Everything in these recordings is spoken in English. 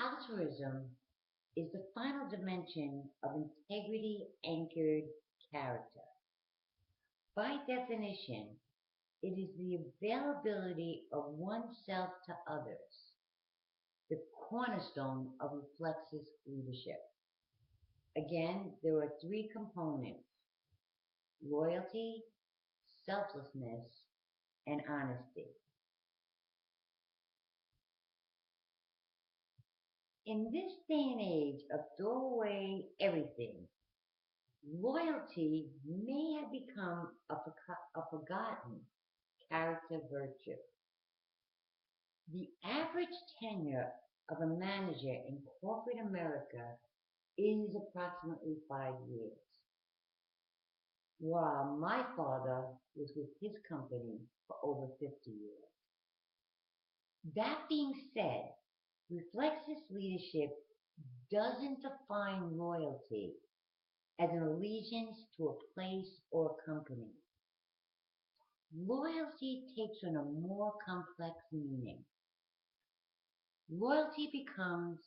Altruism is the final dimension of integrity anchored character. By definition, it is the availability of oneself to others, the cornerstone of reflexive leadership. Again, there are three components: loyalty, selflessness, and honesty. In this day and age of throw away everything, loyalty may have become a forgotten character virtue. The average tenure of a manager in corporate America is approximately 5 years, while my father was with his company for over 50 years. That being said, reflexive leadership doesn't define loyalty as an allegiance to a place or a company. Loyalty takes on a more complex meaning. Loyalty becomes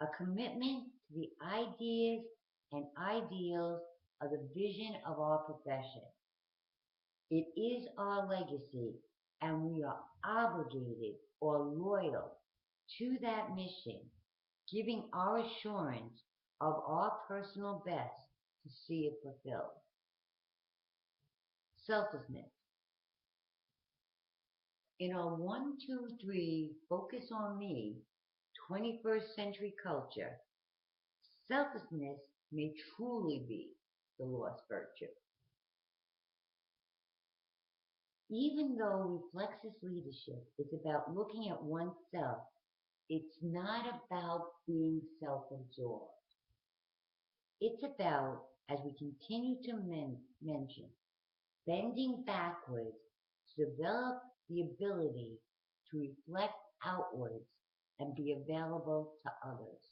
a commitment to the ideas and ideals of the vision of our profession. It is our legacy, and we are obligated or loyal to that mission, giving our assurance of our personal best to see it fulfilled. Selflessness. In our 1, 2, 3 focus on me 21st century culture, selflessness may truly be the lost virtue. Even though reflexive leadership is about looking at oneself, it's not about being self-absorbed. It's about, as we continue to mention, bending backwards to develop the ability to reflect outwards and be available to others.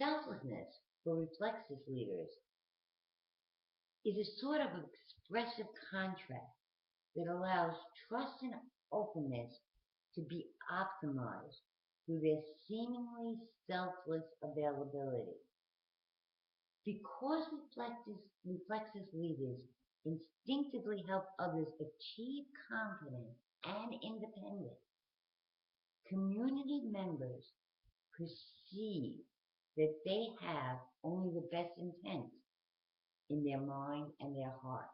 Selflessness for reflexive leaders is a sort of expressive contrast that allows trust and openness to be optimized through their seemingly selfless availability. Because reflexive leaders instinctively help others achieve confidence and independence, community members perceive that they have only the best intent in their mind and their heart.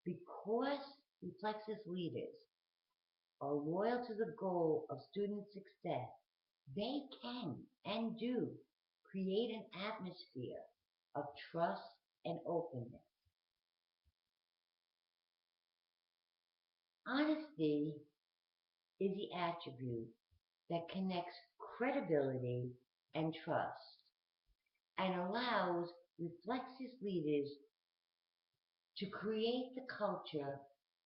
Because reflexive leaders are loyal to the goal of student success, they can and do create an atmosphere of trust and openness. Honesty is the attribute that connects credibility and trust and allows reflexive leaders to create the culture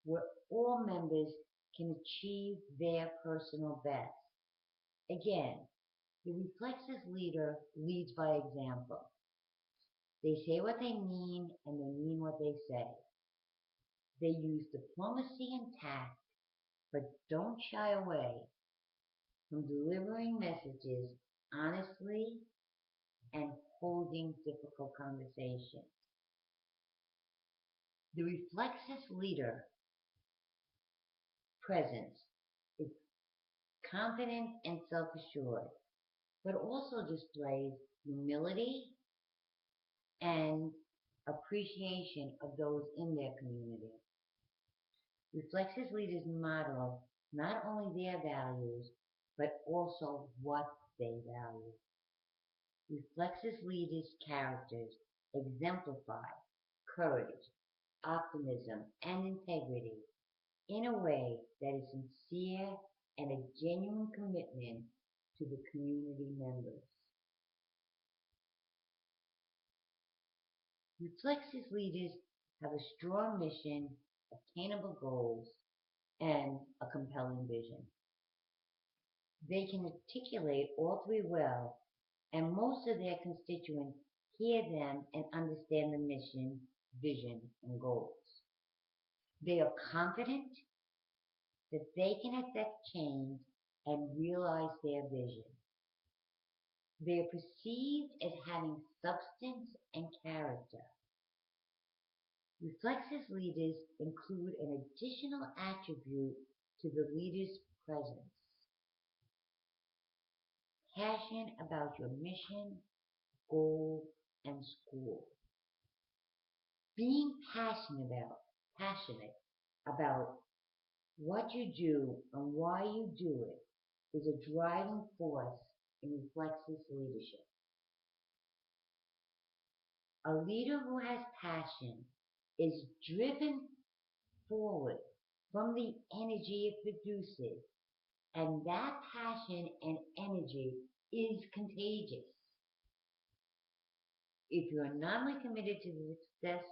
where all members can achieve their personal best. Again, the reflexive leader leads by example. They say what they mean and they mean what they say. They use diplomacy and tact, but don't shy away from delivering messages honestly and holding difficult conversations. The reflexive leader presence is confident and self-assured, but also displays humility and appreciation of those in their community. Reflexive leaders model not only their values, but also what they value. Reflexive leaders' characters exemplify courage, optimism, and integrity in a way that is sincere and a genuine commitment to the community members. Reflexive leaders have a strong mission, attainable goals, and a compelling vision. They can articulate all three well, and most of their constituents hear them and understand the mission, vision, and goals. They are confident that they can affect change and realize their vision. They are perceived as having substance and character. Reflexive leaders include an additional attribute to the leader's presence: passion about your mission, goal, and school. Being passionate about what you do and why you do it is a driving force in reflexive leadership. A leader who has passion is driven forward from the energy it produces, and that passion and energy is contagious. If you are not only committed to the success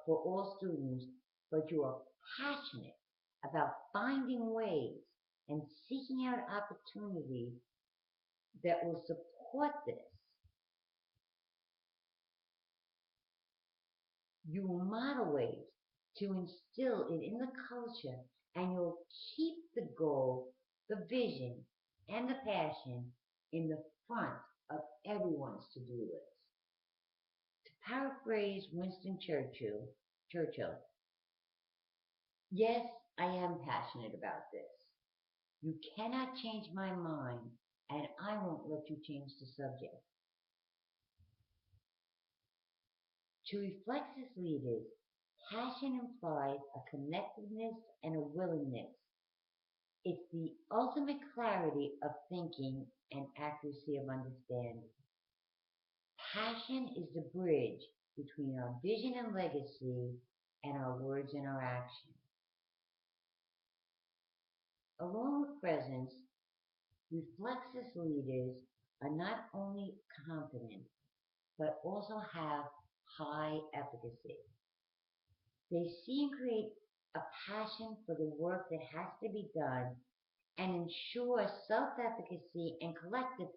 for all students, but you are passionate about finding ways and seeking out opportunities that will support this, you will model ways to instill it in the culture, and you'll keep the goal, the vision, and the passion in the front of everyone's to-do list. To paraphrase Winston Churchill, yes, I am passionate about this. You cannot change my mind, and I won't let you change the subject. To reflexive leaders, passion implies a connectedness and a willingness. It's the ultimate clarity of thinking and accuracy of understanding. Passion is the bridge between our vision and legacy and our words and our actions. Along with presence, reflexive leaders are not only confident, but also have high efficacy. They see and create a passion for the work that has to be done and ensure self-efficacy and collective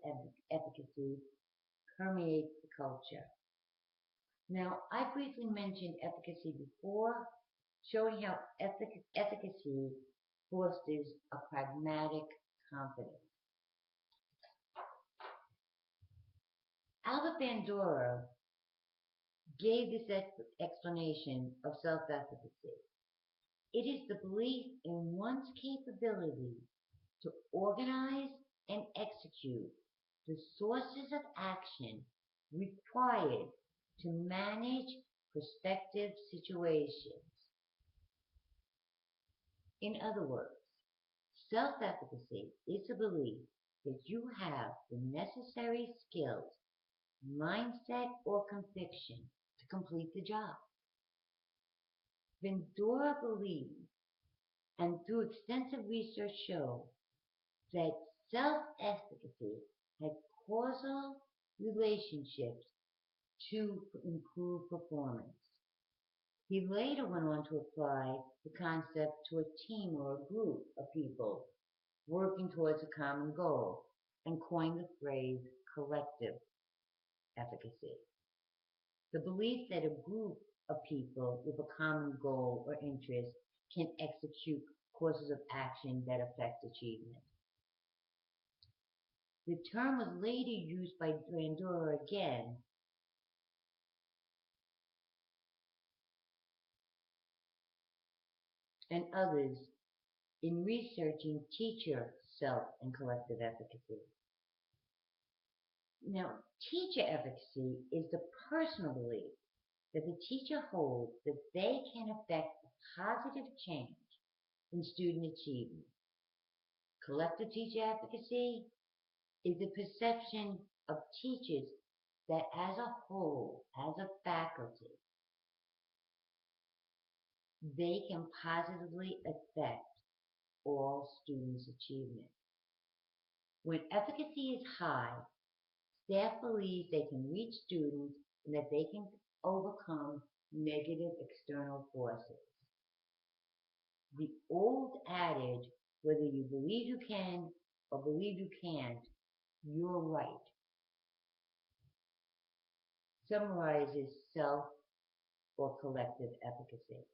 efficacy permeate the culture. Now, I briefly mentioned efficacy before, showing how efficacy fosters a pragmatic confidence. Albert Bandura gave this explanation of self-efficacy. It is the belief in one's capability to organize and execute the sources of action required to manage prospective situations. In other words, self-efficacy is the belief that you have the necessary skills, mindset, or conviction to complete the job. Bandura believed, and through extensive research showed, that self-efficacy had causal relationships to improve performance. He later went on to apply the concept to a team or a group of people working towards a common goal and coined the phrase collective efficacy. The belief that a group of people with a common goal or interest can execute courses of action that affect achievement. The term was later used by Bandura again and others in researching teacher self and collective efficacy. Now, teacher efficacy is the personal belief that the teacher holds that they can affect a positive change in student achievement. Collective teacher efficacy is the perception of teachers that as a whole, as a faculty, they can positively affect all students' achievement. When efficacy is high, staff believes they can reach students and that they can overcome negative external forces. The old adage, whether you believe you can or believe you can't, you're right, summarizes self or collective efficacy.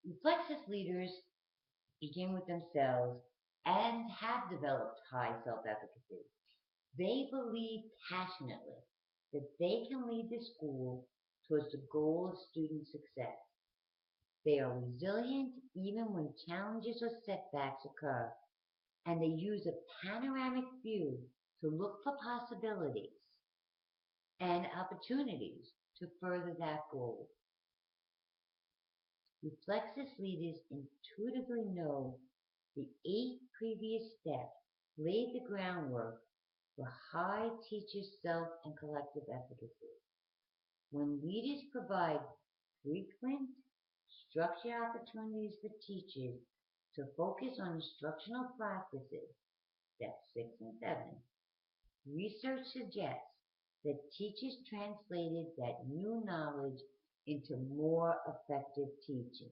Reflexive leaders begin with themselves and have developed high self-efficacy. They believe passionately that they can lead the school towards the goal of student success. They are resilient even when challenges or setbacks occur, and they use a panoramic view to look for possibilities and opportunities to further that goal. Reflexis leaders intuitively know the 8 previous steps laid the groundwork for high teacher self and collective efficacy. When leaders provide frequent, structured opportunities for teachers to focus on instructional practices, steps 6 and 7, research suggests that teachers translated that new knowledge into more effective teaching.